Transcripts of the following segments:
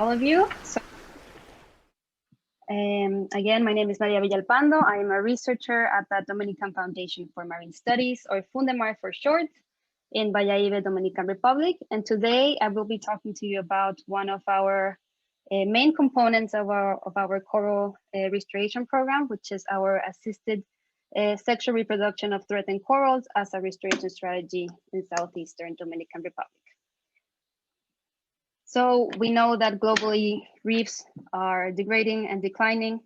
all of you. Again, my name is Maria Villalpando. I am a researcher at the Dominican Foundation for Marine Studies, or FUNDEMAR for short, in Valladolid, Dominican Republic. And today I will be talking to you about one of our main components of our coral restoration program, which is our assisted sexual reproduction of threatened corals as a restoration strategy in southeastern Dominican Republic. So we know that globally reefs are degrading and declining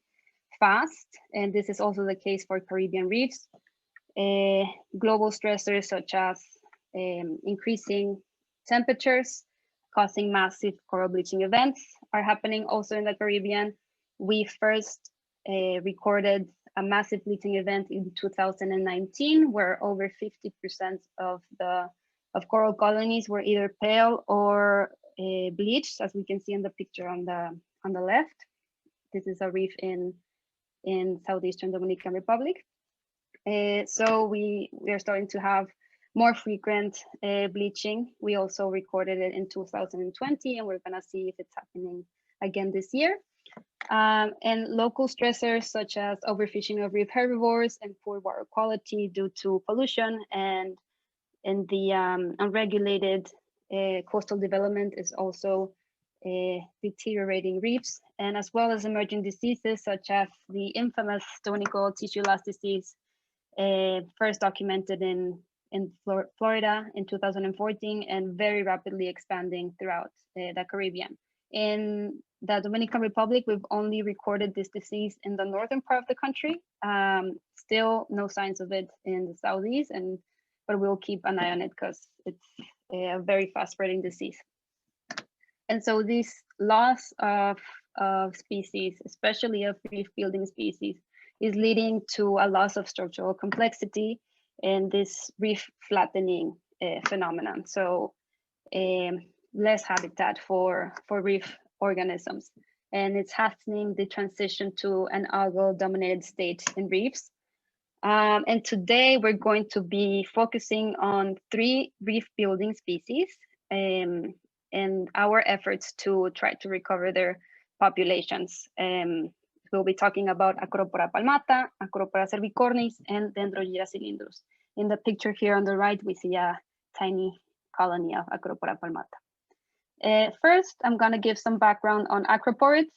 fast, and this is also the case for Caribbean reefs. Global stressors such as increasing temperatures causing massive coral bleaching events are happening also in the Caribbean. We first recorded a massive bleaching event in 2019, where over 50% of coral colonies were either pale or bleached, as we can see in the picture on the left. This is a reef in southeastern Dominican Republic. So we are starting to have more frequent bleaching. We also recorded it in 2020, and we're gonna see if it's happening again this year. And local stressors such as overfishing of reef herbivores and poor water quality due to pollution and the unregulated coastal development is also deteriorating reefs, and as well as emerging diseases such as the infamous stony coral tissue loss disease, first documented in Florida in 2014 and very rapidly expanding throughout the Caribbean. In the Dominican Republic, we've only recorded this disease in the northern part of the country. Still no signs of it in the southeast, but we'll keep an eye on it because it's a very fast spreading disease. And so this loss of species, especially of reef building species, is leading to a loss of structural complexity and this reef flattening phenomenon. So less habitat for reef organisms. And it's hastening the transition to an algal dominated state in reefs. And today we're going to be focusing on 3 reef building species and our efforts to try to recover their populations. We'll be talking about Acropora palmata, Acropora cervicornis, and Dendrogyra cylindrus. In the picture here on the right, we see a tiny colony of Acropora palmata. First, I'm gonna give some background on acroporids.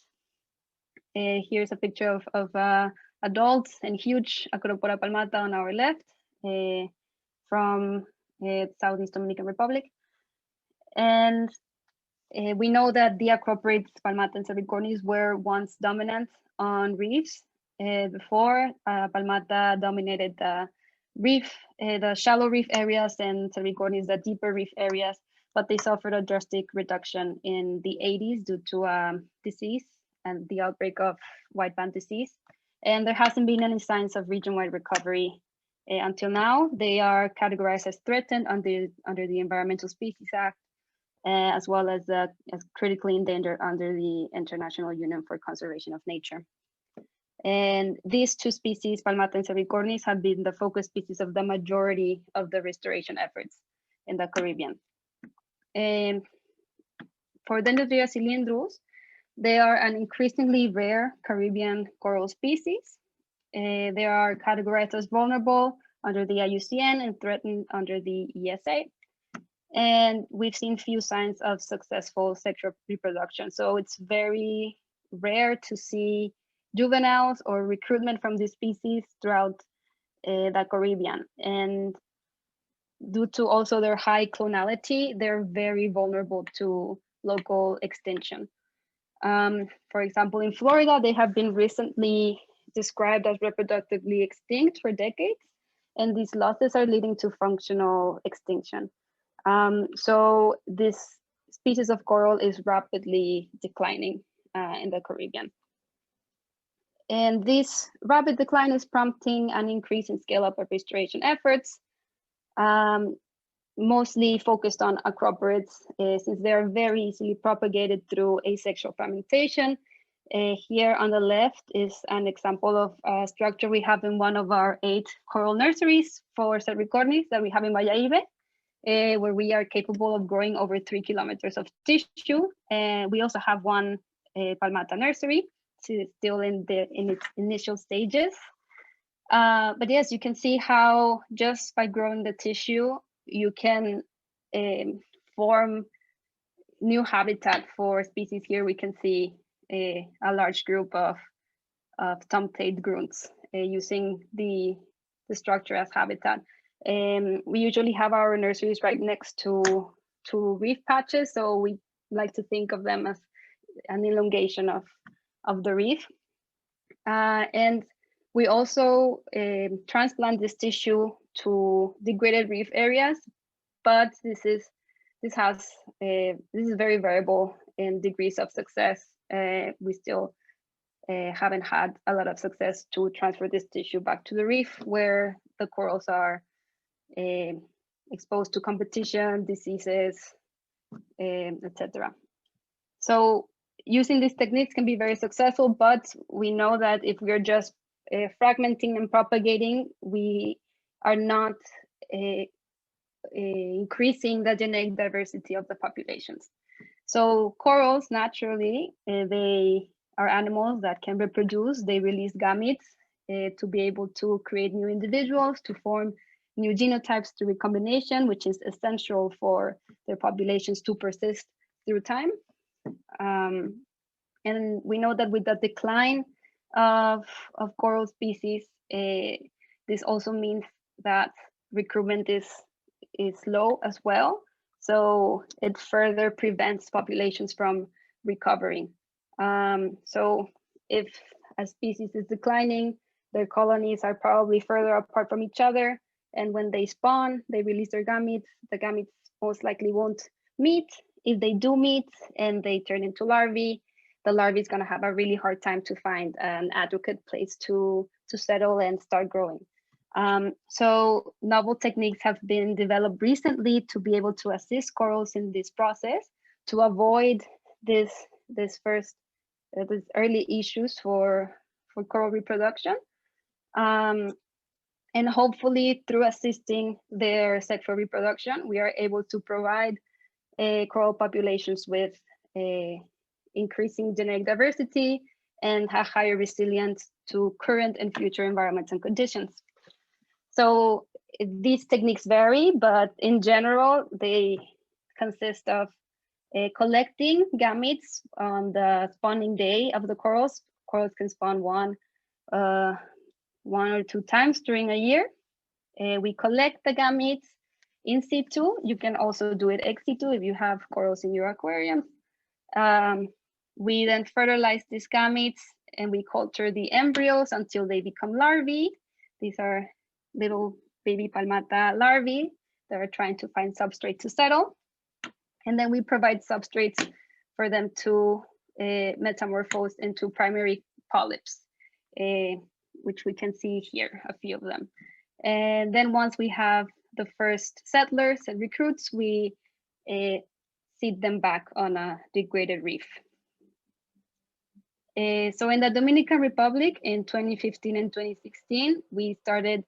Here's a picture of adults and huge Acropora palmata on our left from Southeast Dominican Republic. And we know that the acroporids, palmata and cervicornis, were once dominant on reefs. Before, palmata dominated the reef, the shallow reef areas, and cervicornis the deeper reef areas, but they suffered a drastic reduction in the 80s due to disease and the outbreak of white band disease. And there hasn't been any signs of region-wide recovery until now. They are categorized as threatened under the Environmental Species Act, as well as critically endangered under the International Union for Conservation of Nature. And these 2 species, palmata and cervicornis, have been the focus species of the majority of the restoration efforts in the Caribbean. And for Dendrogyra cylindrus, they are an increasingly rare Caribbean coral species. They are categorized as vulnerable under the IUCN and threatened under the ESA. And we've seen few signs of successful sexual reproduction. So it's very rare to see juveniles or recruitment from this species throughout the Caribbean. And due to also their high clonality, they're very vulnerable to local extinction. For example, in Florida, they have been recently described as reproductively extinct for decades, and these losses are leading to functional extinction. So this species of coral is rapidly declining in the Caribbean. And this rapid decline is prompting an increase in scale-up of restoration efforts, mostly focused on acroporids, since they are very easily propagated through asexual fragmentation. Here on the left is an example of a structure we have in one of our 8 coral nurseries for cervicornis that we have in Valladolid. where we are capable of growing over 3 kilometers of tissue. And we also have one palmata nursery, still in its initial stages. But yes, you can see how just by growing the tissue, you can form new habitat for species. Here we can see a large group of tomtate grunts using the structure as habitat. We usually have our nurseries right next to reef patches, so we like to think of them as an elongation of the reef. And we also transplant this tissue to degraded reef areas, but this is very variable in degrees of success. We still haven't had a lot of success to transfer this tissue back to the reef, where the corals are exposed to competition, diseases, etc. So using these techniques can be very successful, but we know that if we're just fragmenting and propagating, we are not increasing the genetic diversity of the populations. So corals, naturally, they are animals that can reproduce. They release gametes to be able to create new individuals, to form new genotypes through recombination, which is essential for their populations to persist through time. And we know that with the decline of coral species, this also means that recruitment is low as well. So it further prevents populations from recovering. So if a species is declining, their colonies are probably further apart from each other. And when they spawn, they release their gametes. The gametes most likely won't meet. If they do meet and they turn into larvae, the larvae is going to have a really hard time to find an adequate place to settle and start growing. So novel techniques have been developed recently to be able to assist corals in this process, to avoid these early issues for coral reproduction. And hopefully through assisting their sexual reproduction, we are able to provide coral populations with increasing genetic diversity and have higher resilience to current and future environments and conditions. So these techniques vary, but in general, they consist of collecting gametes on the spawning day of the corals. Corals can spawn one or two times during a year. We collect the gametes in situ. You can also do it ex situ if you have corals in your aquarium. We then fertilize these gametes and we culture the embryos until they become larvae. These are little baby palmata larvae that are trying to find substrate to settle. And then we provide substrates for them to metamorphose into primary polyps, which we can see here, a few of them. And then once we have the first settlers and recruits, we seed them back on a degraded reef. So in the Dominican Republic in 2015 and 2016, we started,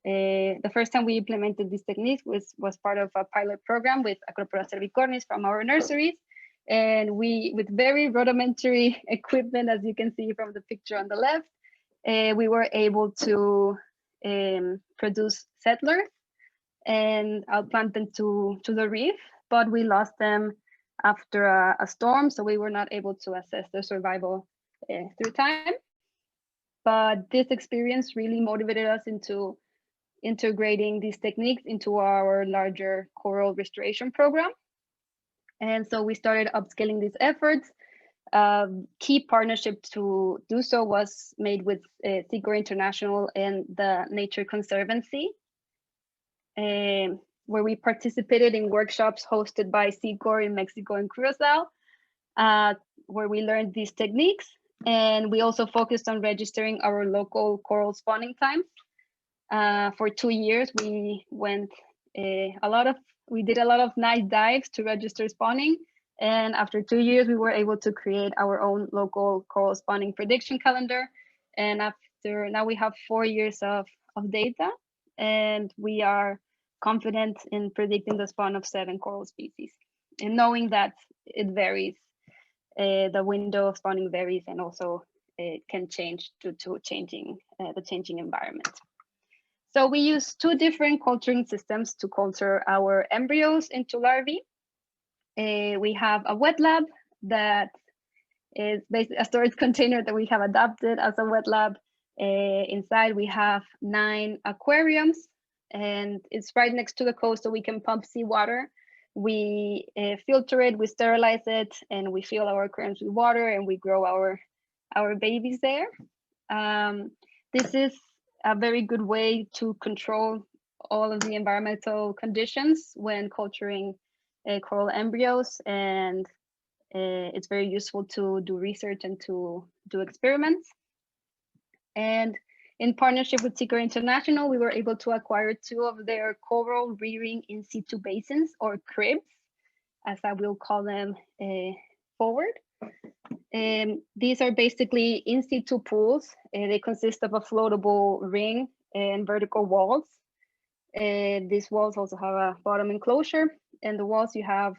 the first time we implemented these techniques was part of a pilot program with Acropora cervicornis from our nurseries. And we, with very rudimentary equipment, as you can see from the picture on the left, we were able to produce settlers and outplant them to the reef, but we lost them after a storm, so we were not able to assess their survival through time. But this experience really motivated us into integrating these techniques into our larger coral restoration program. And so we started upscaling these efforts. Key partnership to do so was made with SECOR International and the Nature Conservancy, where we participated in workshops hosted by SECOR in Mexico and Curacao, where we learned these techniques. And we also focused on registering our local coral spawning times. For 2 years, we went we did a lot of night dives to register spawning. And after 2 years, we were able to create our own local coral spawning prediction calendar. And now we have 4 years of data, and we are confident in predicting the spawn of 7 coral species, and knowing that it varies, the window of spawning varies, and also it can change due to the changing environment. So we use 2 different culturing systems to culture our embryos into larvae. We have a wet lab that is basically a storage container that we have adapted as a wet lab. Inside we have 9 aquariums, and it's right next to the coast, so we can pump seawater. We filter it, we sterilize it, and we fill our aquariums with water, and we grow our babies there. This is a very good way to control all of the environmental conditions when culturing coral embryos, and it's very useful to do research and to do experiments. And in partnership with Seeker International, we were able to acquire 2 of their coral rearing in situ basins, or cribs, as I will call them forward. These are basically in situ pools. They consist of a floatable ring and vertical walls. These walls also have a bottom enclosure, and the walls you have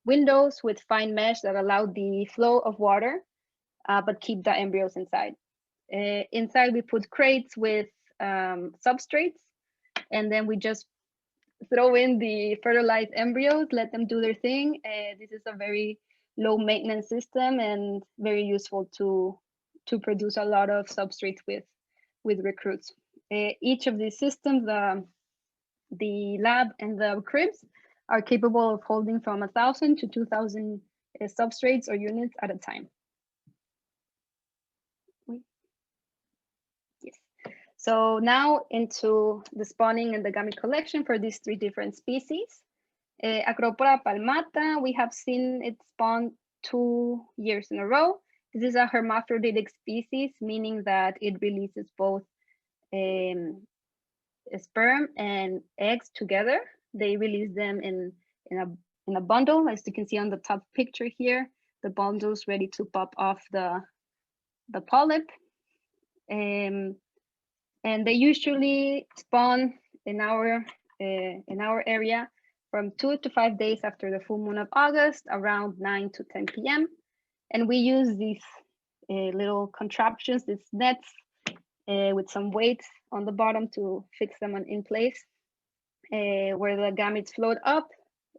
windows with fine mesh that allow the flow of water, but keep the embryos inside. Inside we put crates with substrates, and then we just throw in the fertilized embryos, let them do their thing. This is a very low maintenance system and very useful to produce a lot of substrates with recruits. Each of these systems, the lab and the cribs, are capable of holding from 1,000 to 2,000 substrates or units at a time. Yes. So now into the spawning and the gamete collection for these 3 different species. Acropora palmata, we have seen it spawn 2 years in a row. This is a hermaphroditic species, meaning that it releases both sperm and eggs together. They release them in a bundle, as you can see on the top picture here. The bundle's ready to pop off the polyp. And they usually spawn in our area from 2 to 5 days after the full moon of August, around 9 to 10 p.m. And we use these little contraptions, these nets, with some weights on the bottom to fix them in place, where the gametes float up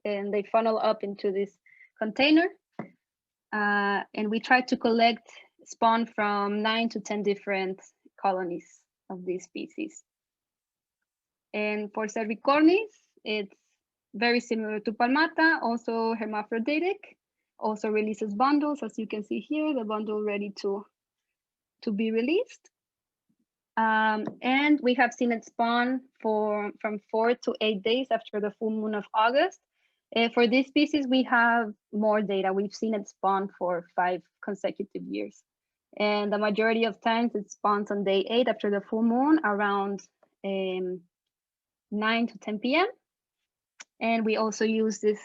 and they funnel up into this container. And we try to collect spawn from 9 to 10 different colonies of these species. And for cervicornis, it's very similar to palmata, also hermaphroditic, also releases bundles, as you can see here, the bundle ready to be released. And we have seen it spawn from 4 to 8 days after the full moon of August. For this species, we have more data. We've seen it spawn for 5 consecutive years. And the majority of times it spawns on day 8 after the full moon, around 9 to 10 p.m. And we also use this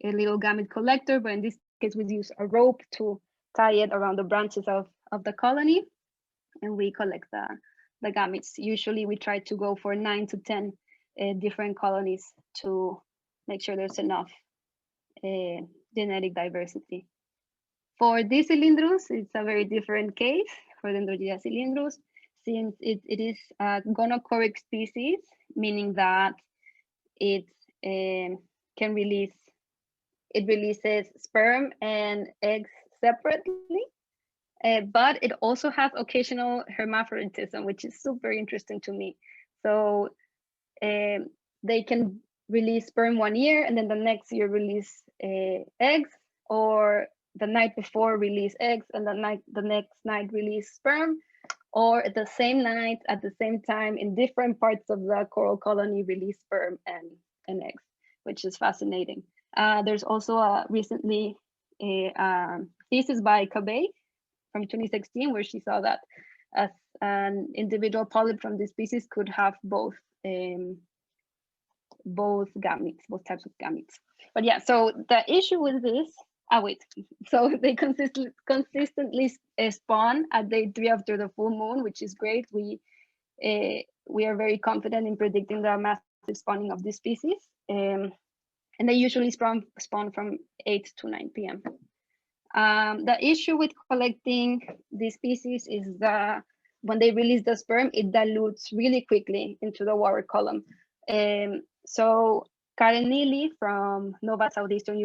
little gamete collector, but in this case we use a rope to tie it around the branches of the colony, and we collect the gametes. Usually we try to go for 9 to 10 different colonies to make sure there's enough genetic diversity. For this cylindrus, it's a very different case for Dendrogyra cylindrus, since it is a gonochoric species, meaning that it releases sperm and eggs separately, but it also has occasional hermaphroditism, which is super interesting to me. So they can release sperm 1 year and then the next year release eggs, or the night before release eggs and the next night release sperm, or at the same night at the same time in different parts of the coral colony release sperm and eggs, which is fascinating. There's also recently a thesis by Cabay from 2016 where she saw that as an individual polyp from this species could have both gametes, both types of gametes. But yeah, so the issue with this, so they consistently spawn at day 3 after the full moon, which is great. We are very confident in predicting the massive massive spawning of this species. And they usually spawn from 8 to 9 p.m. The issue with collecting these species is that when they release the sperm, it dilutes really quickly into the water column. So Karen Neely from Nova Southeastern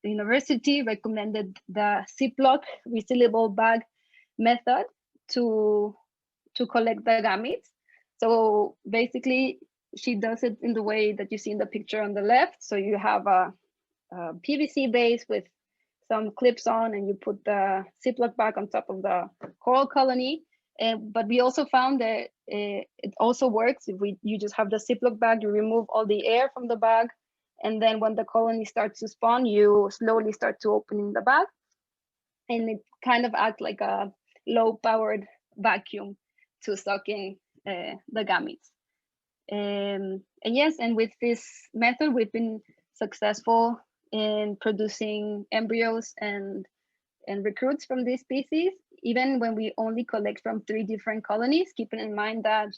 University recommended the Ziploc resealable bag method to collect the gametes. So basically, she does it in the way that you see in the picture on the left. So you have a PVC base with some clips on, and you put the Ziploc bag on top of the coral colony. But we also found that it also works if you just have the Ziploc bag, you remove all the air from the bag, and then when the colony starts to spawn, you slowly start to opening the bag, and it kind of acts like a low-powered vacuum to suck in the gametes. And yes, and with this method, we've been successful in producing embryos and recruits from these species, even when we only collect from 3 different colonies, keeping in mind that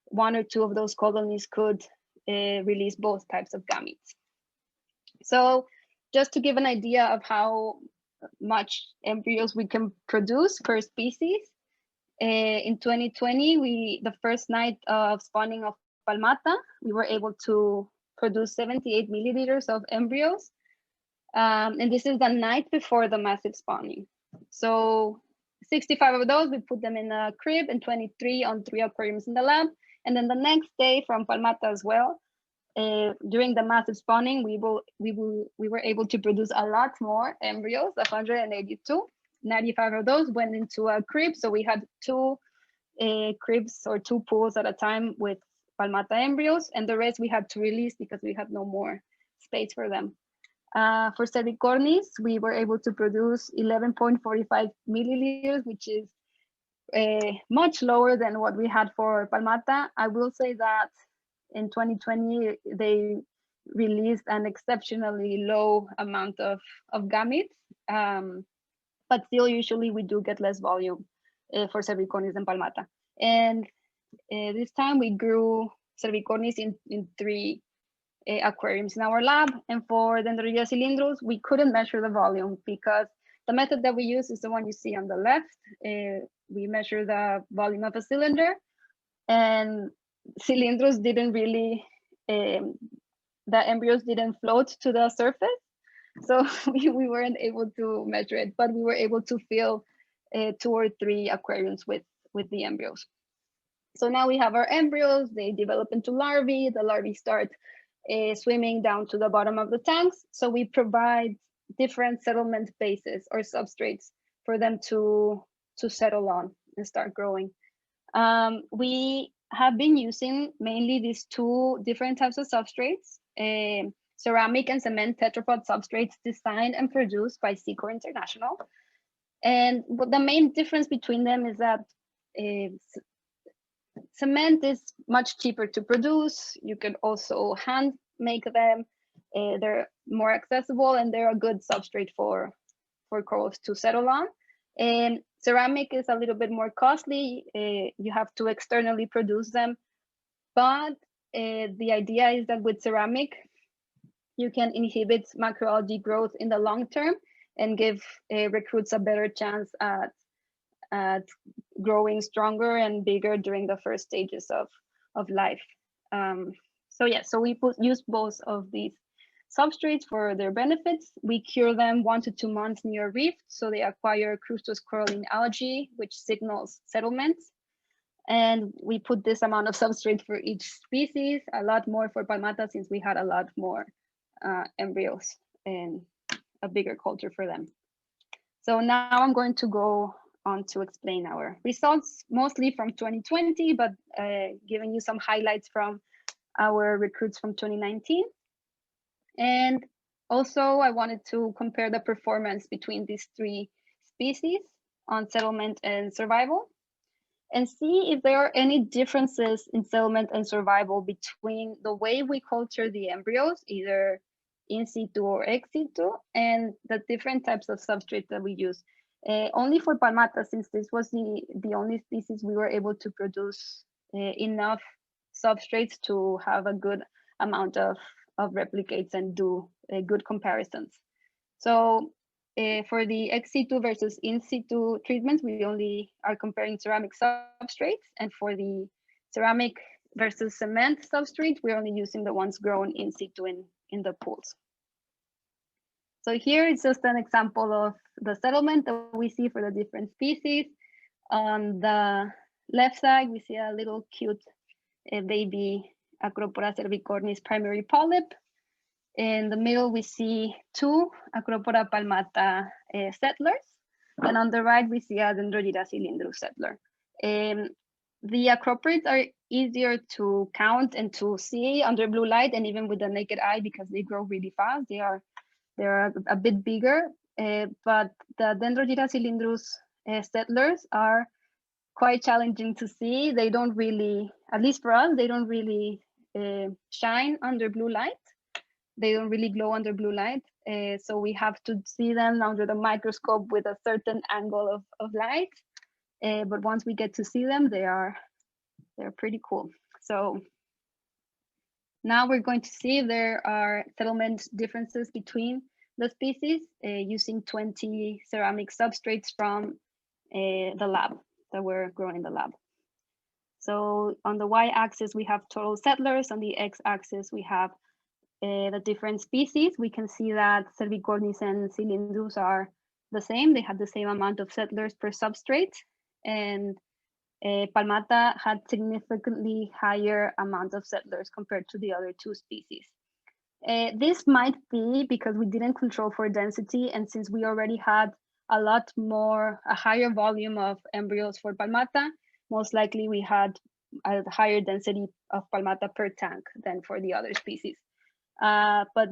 1 or 2 of those colonies could release both types of gametes. So just to give an idea of how much embryos we can produce per species, in 2020, the first night of spawning of palmata, we were able to produce 78 milliliters of embryos. And this is the night before the massive spawning. So 65 of those, we put them in a crib, and 23 on 3 aquariums in the lab. And then the next day from palmata as well, during the massive spawning, we were able to produce a lot more embryos, 182. 95 of those went into a crib. So we had 2 cribs or 2 pools at a time with palmata embryos, and the rest we had to release because we had no more space for them. For cervicornis, we were able to produce 11.45 milliliters, which is much lower than what we had for palmata. I will say that in 2020, they released an exceptionally low amount of gametes, but still usually we do get less volume for cervicornis than palmata. And this time we grew cervicornis in 3 aquariums in our lab. And for Dendrogyra cylindrus, we couldn't measure the volume because the method that we use is the one you see on the left. We measure the volume of a cylinder, and cylindrus didn't really, the embryos didn't float to the surface. So we weren't able to measure it, but we were able to fill 2 or 3 aquariums with the embryos. So now we have our embryos, they develop into larvae, the larvae start swimming down to the bottom of the tanks. So we provide different settlement bases or substrates for them to settle on and start growing. We have been using mainly these 2 different types of substrates, ceramic and cement tetrapod substrates designed and produced by Secor International. And what the main difference between them is that cement is much cheaper to produce. You can also hand make them. They're more accessible, and they're a good substrate for corals to settle on. And ceramic is a little bit more costly. You have to externally produce them. But the idea is that with ceramic, you can inhibit macroalgae growth in the long term and give recruits a better chance at growing stronger and bigger during the first stages of life. So we use both of these substrates for their benefits. We cure them 1 to 2 months near reef, so they acquire crustoscoralline algae, which signals settlements. And we put this amount of substrate for each species, a lot more for palmata since we had a lot more embryos and a bigger culture for them. So now I'm going to go on to explain our results, mostly from 2020, but giving you some highlights from our recruits from 2019. And also I wanted to compare the performance between these 3 species on settlement and survival, and see if there are any differences in settlement and survival between the way we culture the embryos, either in situ or ex situ, and the different types of substrates that we use. Only for palmata, since this was the only species we were able to produce enough substrates to have a good amount of replicates and do good comparisons. So for the ex situ versus in situ treatments, we only are comparing ceramic substrates, and for the ceramic versus cement substrate, we're only using the ones grown in situ in the pools. So here is just an example of the settlement that we see for the different species. On the left side, we see a little cute baby Acropora cervicornis primary polyp. In the middle, we see two Acropora palmata settlers. And on the right, we see a Dendrogyra cylindrus settler. The acroporids are easier to count and to see under blue light and even with the naked eye because they grow really fast. They're a bit bigger, but the Dendrogyra cylindrus settlers are quite challenging to see. They don't really, at least for us, they don't really shine under blue light. They don't really glow under blue light. So we have to see them under the microscope with a certain angle of light. But once we get to see them, they're pretty cool. So now we're going to see if there are settlement differences between the species using 20 ceramic substrates from the lab that were grown in the lab. So on the y-axis, we have total settlers. On the x-axis, we have the different species. We can see that cervicornis and cylindrus are the same. They had the same amount of settlers per substrate. And palmata had significantly higher amount of settlers compared to the other two species. This might be because we didn't control for density, and since we already had a higher volume of embryos for palmata, most likely we had a higher density of palmata per tank than for the other species. But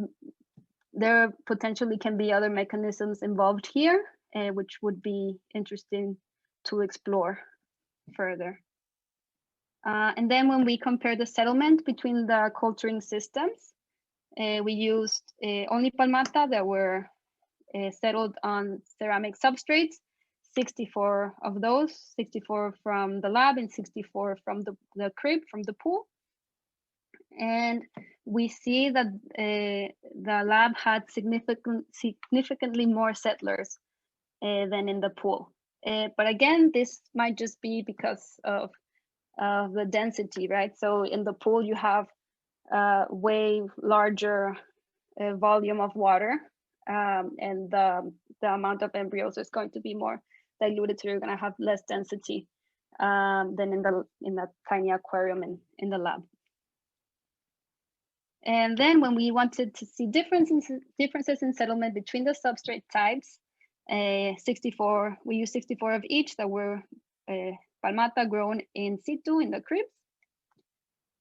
there potentially can be other mechanisms involved here, which would be interesting to explore further. And then when we compare the settlement between the culturing systems, we used only palmata that were settled on ceramic substrates, 64 of those, 64 from the lab and 64 from the crib, from the pool. And we see that the lab had significantly more settlers than in the pool. But again, this might just be because of the density, right? So in the pool, you have way larger volume of water, and the amount of embryos is going to be more diluted, so you're going to have less density than in that tiny aquarium in the lab. And then when we wanted to see differences in settlement between the substrate types, we used 64 of each that were palmata grown in situ in the cribs.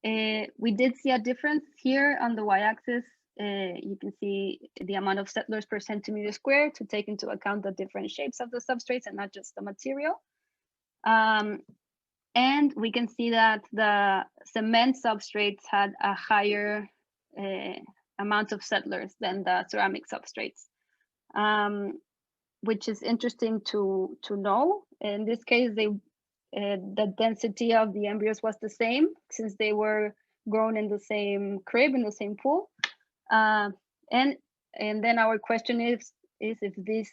We did see a difference here on the y-axis. You can see the amount of settlers per centimeter square to take into account the different shapes of the substrates and not just the material. And we can see that the cement substrates had a higher amount of settlers than the ceramic substrates, which is interesting to know. In this case, the density of the embryos was the same since they were grown in the same crib, in the same pool. And then our question is if this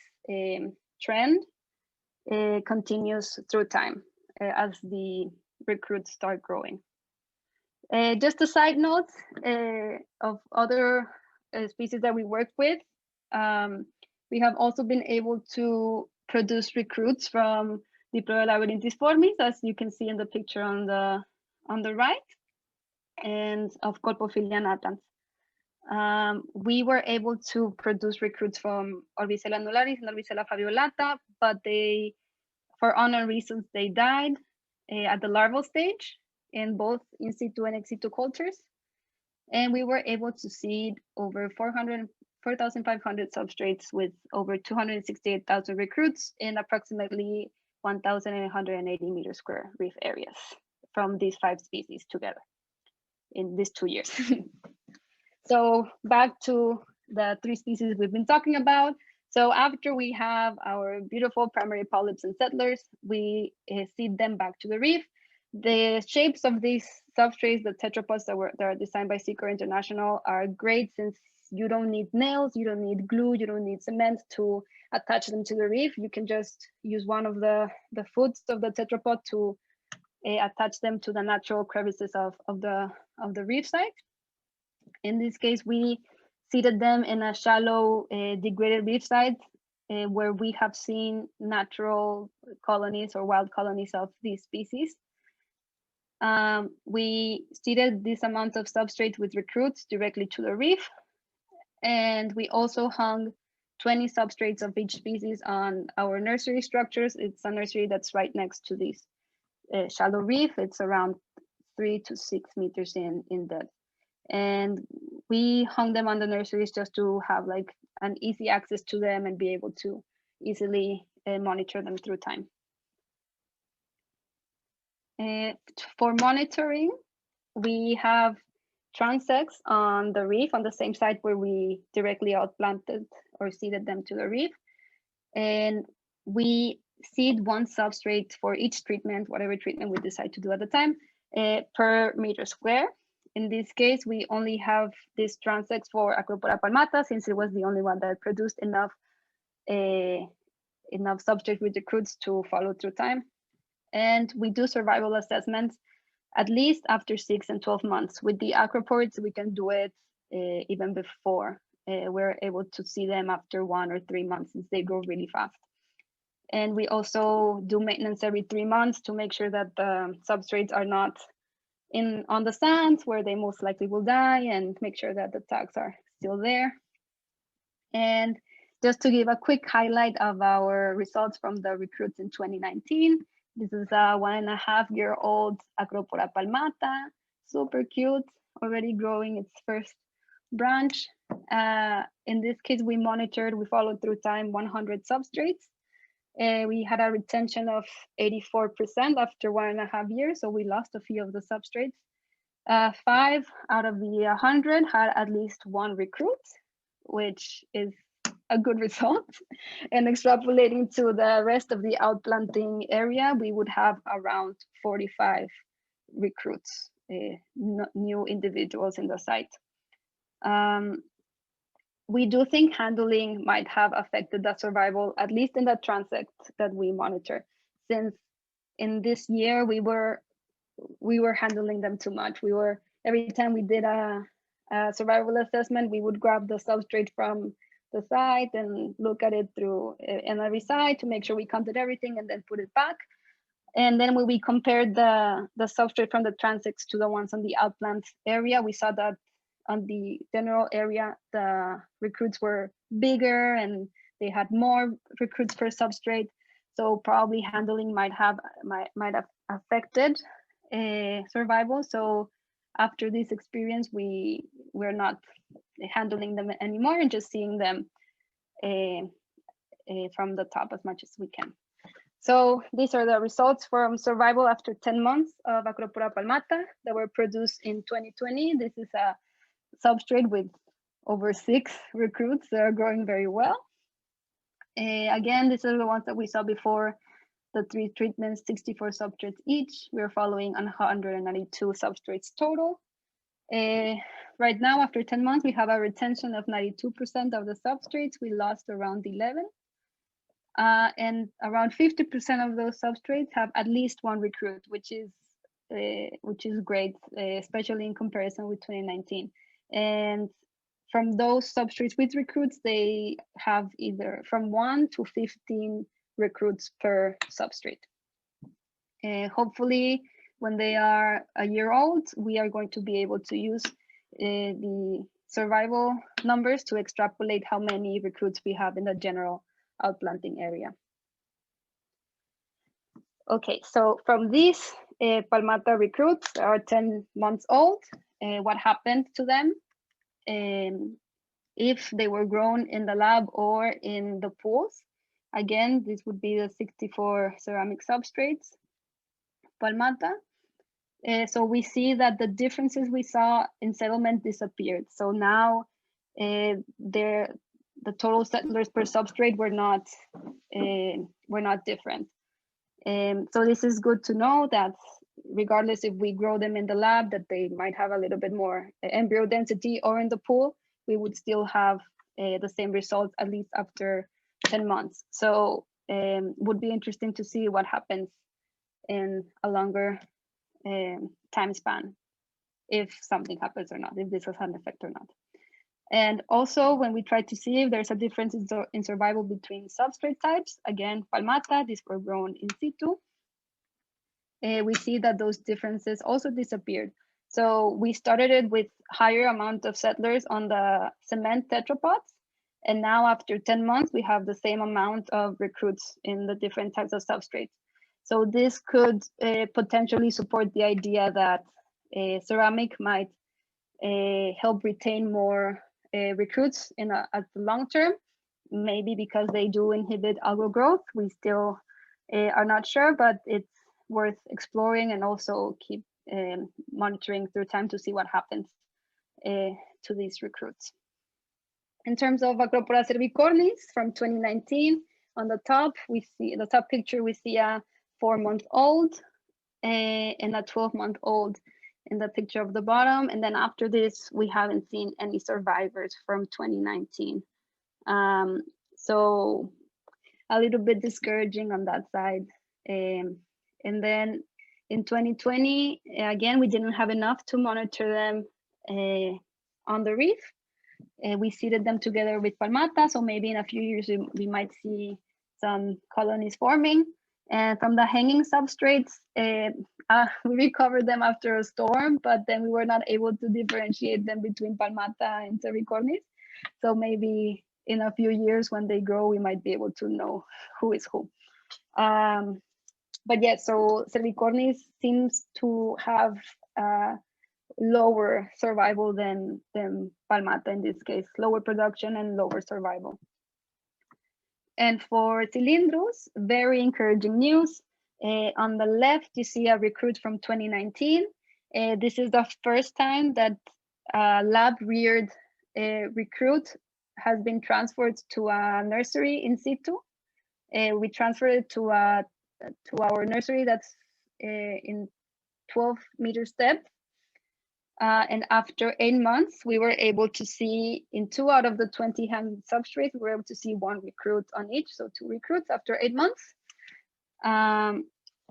trend continues through time as the recruits start growing. Just a side note of other species that we work with, we have also been able to produce recruits from Diploda labyrinthiformis, as you can see in the picture on the right, and of Colpophilia natans. We were able to produce recruits from Orbicella annularis and Orbicella fabiolata, but for unknown reasons, they died at the larval stage in both in situ and ex situ cultures. And we were able to seed over 4,500 substrates with over 268,000 recruits in approximately 1,180 meter square reef areas from these 5 species together in these 2 years. So back to the 3 species we've been talking about. So after we have our beautiful primary polyps and settlers, we seed them back to the reef. The shapes of these substrates, the tetrapods that are designed by Seeker International are great since you don't need nails, you don't need glue, you don't need cement to attach them to the reef. You can just use one of the foots of the tetrapod to attach them to the natural crevices of the reef site. In this case, we seeded them in a shallow degraded reef site where we have seen natural colonies or wild colonies of these species. We seeded this amount of substrate with recruits directly to the reef. And we also hung 20 substrates of each species on our nursery structures. It's a nursery that's right next to this shallow reef. It's around 3 to 6 meters in depth. And we hung them on the nurseries just to have like an easy access to them and be able to easily monitor them through time. For monitoring, we have transects on the reef on the same site where we directly outplanted or seeded them to the reef. And we seed one substrate for each treatment, whatever treatment we decide to do at the time, per meter square. In this case, we only have this transects for Acropora palmata since it was the only one that produced enough substrate with recruits to follow through time. And we do survival assessments at least after 6 and 12 months. With the acroporids, we can do it even before. We're able to see them after 1 or 3 months since they grow really fast. And we also do maintenance every 3 months to make sure that the substrates are not on the sands where they most likely will die, and make sure that the tags are still there. And just to give a quick highlight of our results from the recruits in 2019, this is a 1.5-year-old Acropora palmata, super cute, already growing its first branch. In this case, we followed through time 100 substrates. We had a retention of 84% after 1.5 years, so we lost a few of the substrates. 5 out of the 100 had at least one recruit, which is a good result. And extrapolating to the rest of the outplanting area, we would have around 45 recruits, new individuals in the site. We do think handling might have affected the survival, at least in the transect that we monitor, since in this year we were handling them too much. Every time we did a survival assessment, we would grab the substrate from the site and look at it through in every site to make sure we counted everything and then put it back. And then when we compared the substrate from the transects to the ones on the outplant area, we saw that on the general area, the recruits were bigger and they had more recruits per substrate. So probably handling might have affected survival. So after this experience, we're not handling them anymore and just seeing them from the top as much as we can. So these are the results from survival after 10 months of Acropora palmata that were produced in 2020. This is a substrate with over 6 recruits that are growing very well. Again, these are the ones that we saw before the 3 treatments, 64 substrates each. We're following 192 substrates total. Right now, after 10 months, we have a retention of 92% of the substrates. We lost around 11. And around 50% of those substrates have at least one recruit, which is great, especially in comparison with 2019. And from those substrates with recruits, they have either from 1 to 15 recruits per substrate. Hopefully, when they are a year old, we are going to be able to use the survival numbers to extrapolate how many recruits we have in the general outplanting area. Okay, so from these palmata recruits that are 10 months old, what happened to them? If they were grown in the lab or in the pools, again, this would be the 64 ceramic substrates, palmata. So we see that the differences we saw in settlement disappeared. So now the total settlers per substrate were not different. So this is good to know that regardless if we grow them in the lab, that they might have a little bit more embryo density, or in the pool, we would still have the same results, at least after 10 months. So would be interesting to see what happens in a longer time span, if something happens or not, if this has an effect or not. And also, when we try to see if there's a difference in survival between substrate types, again, palmata, these were grown in situ, we see that those differences also disappeared. So we started it with higher amount of settlers on the cement tetrapods, and now after 10 months, we have the same amount of recruits in the different types of substrates. So this could potentially support the idea that ceramic might help retain more recruits at the long term, maybe because they do inhibit algal growth. We still are not sure, but it's worth exploring and also keep monitoring through time to see what happens to these recruits. In terms of Acropora cervicornis from 2019, on the top, we see the top picture, we see a 4-month-old and a 12-month-old in the picture of the bottom. And then after this, we haven't seen any survivors from 2019. So a little bit discouraging on that side. And then in 2020, again, we didn't have enough to monitor them on the reef. We seeded them together with palmata, so maybe in a few years we might see some colonies forming. And from the hanging substrates, we recovered them after a storm, but then we were not able to differentiate them between palmata and cervicornis. So maybe in a few years when they grow, we might be able to know who is who. But yeah, so cervicornis seems to have lower survival than palmata in this case, lower production and lower survival. And for cylindrus, very encouraging news. On the left, you see a recruit from 2019. This is the first time that a lab-reared recruit has been transferred to a nursery in situ. We transferred it to our nursery that's in 12 meters depth. And after 8 months, we were able to see in 2 out of the 20 hanging substrates, we were able to see 1 recruit on each, so 2 recruits after 8 months. And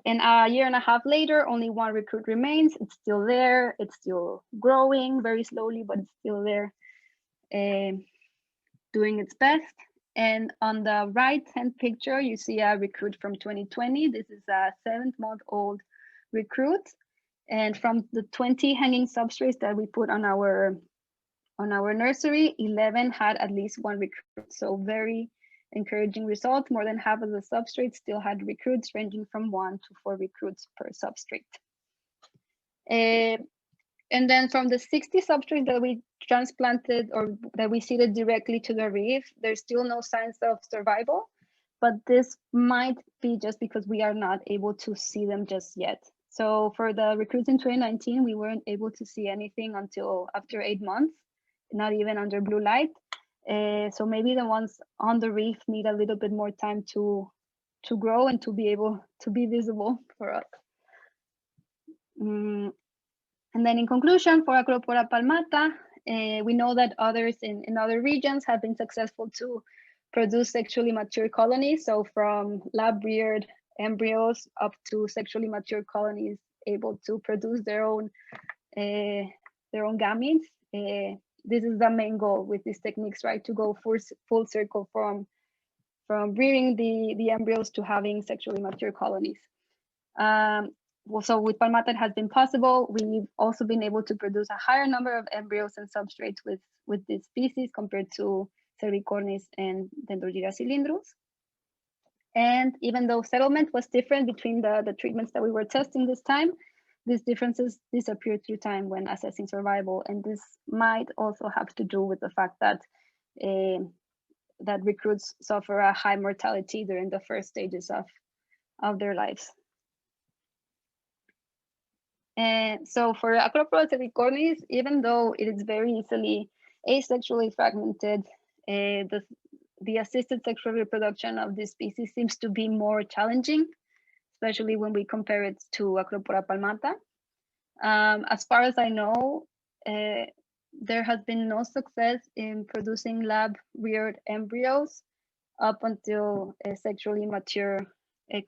a year and a half later, only 1 recruit remains. It's still there. It's still growing very slowly, but it's still there, doing its best. And on the right-hand picture, you see a recruit from 2020. This is a 7-month-old recruit. And from the 20 hanging substrates that we put on our nursery, 11 had at least 1 recruit. So very encouraging results. More than half of the substrates still had recruits, ranging from 1 to 4 recruits per substrate. And then from the 60 substrates that we transplanted or that we seeded directly to the reef, there's still no signs of survival, but this might be just because we are not able to see them just yet. So for the recruits in 2019, we weren't able to see anything until after 8 months, not even under blue light. So maybe the ones on the reef need a little bit more time to grow and to be able to be visible for us. And then in conclusion, for Acropora palmata, we know that others in other regions have been successful to produce sexually mature colonies. So from lab-reared embryos up to sexually mature colonies able to produce their own gametes. This is the main goal with these techniques, right? To go full circle from rearing the embryos to having sexually mature colonies. So with palmata, it has been possible. We've also been able to produce a higher number of embryos and substrates with this species compared to cervicornis and Dendrogyra cylindrus. And even though settlement was different between the treatments that we were testing this time, these differences disappeared through time when assessing survival. And this might also have to do with the fact that that recruits suffer a high mortality during the first stages of their lives. And so for Acropora cervicornis, even though it is very easily asexually fragmented, the assisted sexual reproduction of this species seems to be more challenging. especially when we compare it to Acropora palmata. As far as I know, there has been no success in producing lab-reared embryos up until sexually mature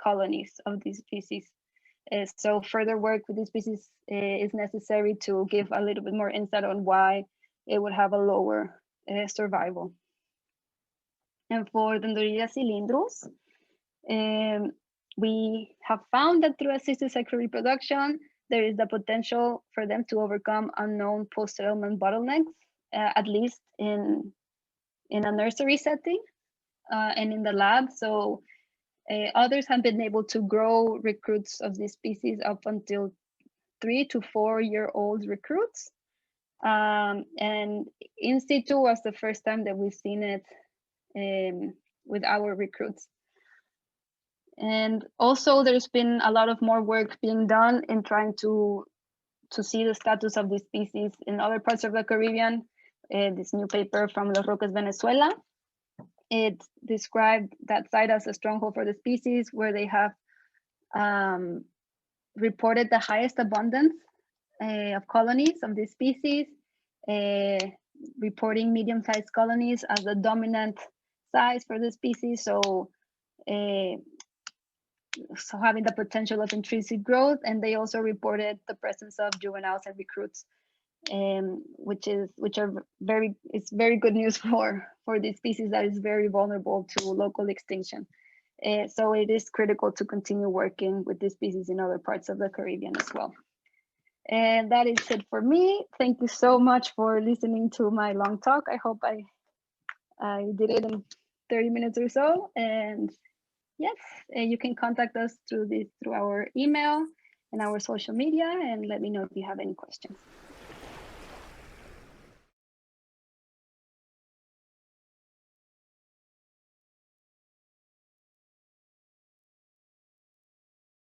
colonies of these species. So further work with this species is necessary to give a little bit more insight on why it would have a lower survival. And for Dendrogyra cylindrus, we have found that through assisted sexual reproduction, there is the potential for them to overcome unknown post-settlement bottlenecks, at least in a nursery setting and in the lab. So others have been able to grow recruits of this species up until 3 to 4 year old recruits. And in situ was the first time that we've seen it with our recruits. And also there's been a lot of more work being done in trying to see the status of this species in other parts of the Caribbean. This new paper from Los Roques, Venezuela, it described that site as a stronghold for the species, where they have reported the highest abundance of colonies of this species, reporting medium-sized colonies as the dominant size for the species. So having the potential of intrinsic growth, and they also reported the presence of juveniles and recruits, it's very good news for this species that is very vulnerable to local extinction. So it is critical to continue working with this species in other parts of the Caribbean as well. And that is it for me. Thank you so much for listening to my long talk. I hope I did it in 30 minutes or so. And yes, you can contact us through our email and our social media, and let me know if you have any questions.